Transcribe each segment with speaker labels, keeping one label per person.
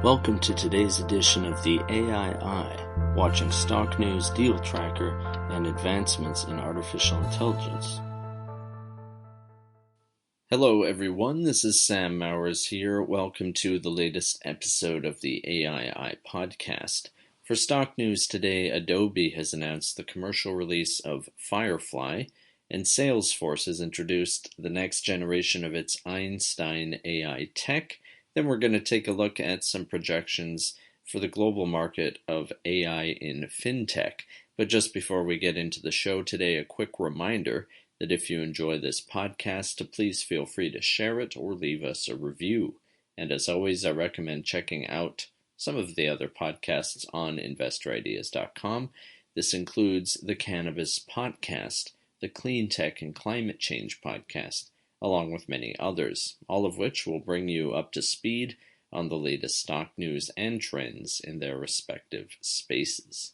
Speaker 1: Welcome to today's edition of the AII, watching stock news, deal tracker, and advancements in artificial intelligence. Hello everyone, this is Sam Mowers here. Welcome to the latest episode of the AII podcast. For stock news today, Adobe has announced the commercial release of Firefly, and Salesforce has introduced the next generation of its Einstein AI tech. Then we're going to take a look at some projections for the global market of AI in fintech. But just before we get into the show today, a quick reminder that if you enjoy this podcast, to please feel free to share it or leave us a review. And as always, I recommend checking out some of the other podcasts on InvestorIdeas.com. This includes the Cannabis Podcast, the Clean Tech and Climate Change Podcast, along with many others, all of which will bring you up to speed on the latest stock news and trends in their respective spaces.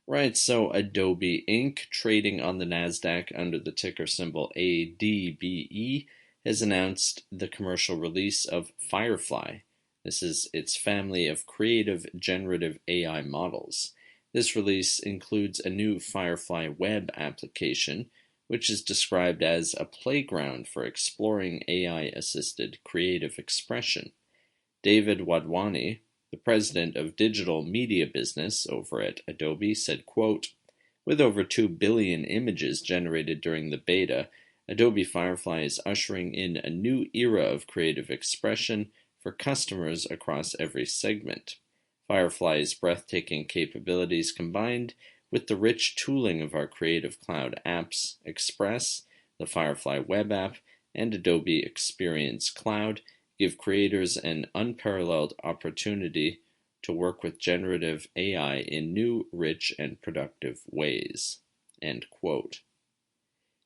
Speaker 1: Right, so Adobe Inc., trading on the Nasdaq under the ticker symbol ADBE, has announced the commercial release of Firefly. This is its family of creative generative AI models. This release includes a new Firefly web application, which is described as a playground for exploring AI-assisted creative expression. David Wadhwani, the president of digital media business over at Adobe, said, quote, "With over 2 billion images generated during the beta, Adobe Firefly is ushering in a new era of creative expression for customers across every segment. Firefly's breathtaking capabilities combined with the rich tooling of our Creative Cloud apps, Express, the Firefly web app, and Adobe Experience Cloud, give creators an unparalleled opportunity to work with generative AI in new, rich, and productive ways." End quote.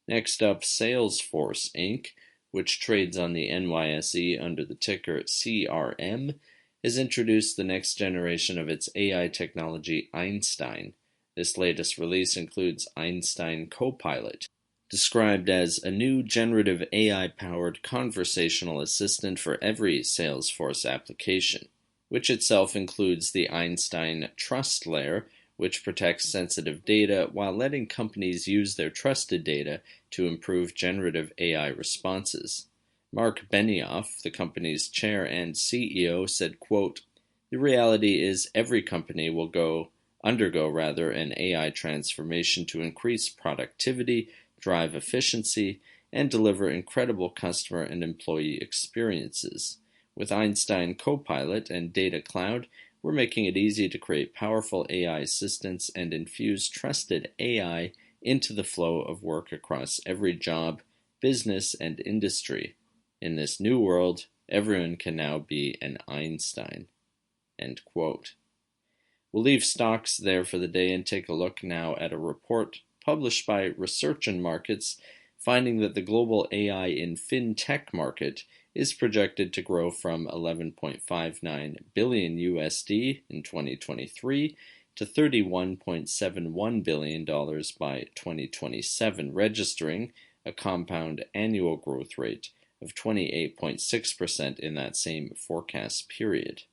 Speaker 1: Next up, Salesforce Inc., which trades on the NYSE under the ticker CRM, has introduced the next generation of its AI technology, Einstein. This latest release includes Einstein Copilot, described as a new generative AI-powered conversational assistant for every Salesforce application, which itself includes the Einstein Trust Layer, which protects sensitive data while letting companies use their trusted data to improve generative AI responses. Mark Benioff, the company's chair and CEO, said, quote, "The reality is every company will undergo an AI transformation to increase productivity, drive efficiency, and deliver incredible customer and employee experiences. With Einstein Copilot and Data Cloud, we're making it easy to create powerful AI assistants and infuse trusted AI into the flow of work across every job, business, and industry. In this new world, everyone can now be an Einstein." End quote. We'll leave stocks there for the day and take a look now at a report published by Research and Markets, finding that the global AI in fintech market is projected to grow from $11.59 billion USD in 2023 to $31.71 billion by 2027, registering a compound annual growth rate of 28.6% in that same forecast period.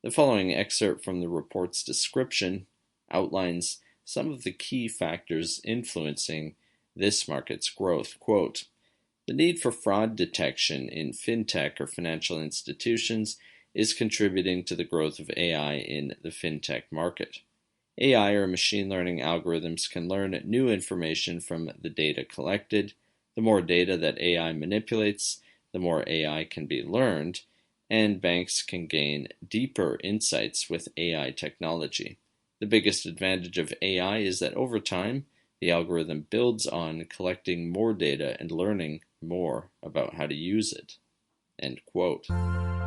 Speaker 1: The following excerpt from the report's description outlines some of the key factors influencing this market's growth. Quote, "The need for fraud detection in fintech or financial institutions is contributing to the growth of AI in the fintech market. AI or machine learning algorithms can learn new information from the data collected. The more data that AI manipulates, the more AI can be learned, and banks can gain deeper insights with AI technology. The biggest advantage of AI is that over time, the algorithm builds on collecting more data and learning more about how to use it." End quote.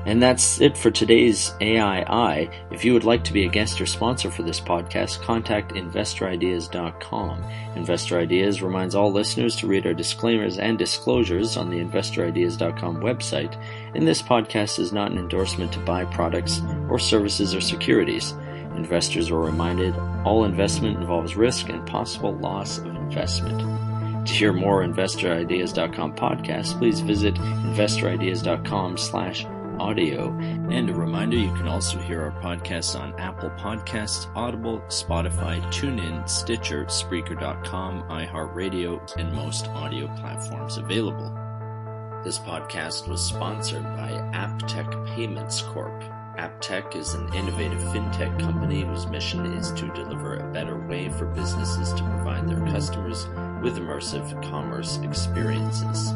Speaker 1: And that's it for today's AII. If you would like to be a guest or sponsor for this podcast, contact InvestorIdeas.com. Investor Ideas reminds all listeners to read our disclaimers and disclosures on the InvestorIdeas.com website, and this podcast is not an endorsement to buy products or services or securities. Investors are reminded all investment involves risk and possible loss of investment. To hear more InvestorIdeas.com podcasts, please visit InvestorIdeas.com/podcast. audio. And a reminder, you can also hear our podcasts on Apple Podcasts, Audible, Spotify, TuneIn, Stitcher, Spreaker.com, iHeartRadio, and most audio platforms available. This podcast was sponsored by AppTech Payments Corp. AppTech is an innovative fintech company whose mission is to deliver a better way for businesses to provide their customers with immersive commerce experiences.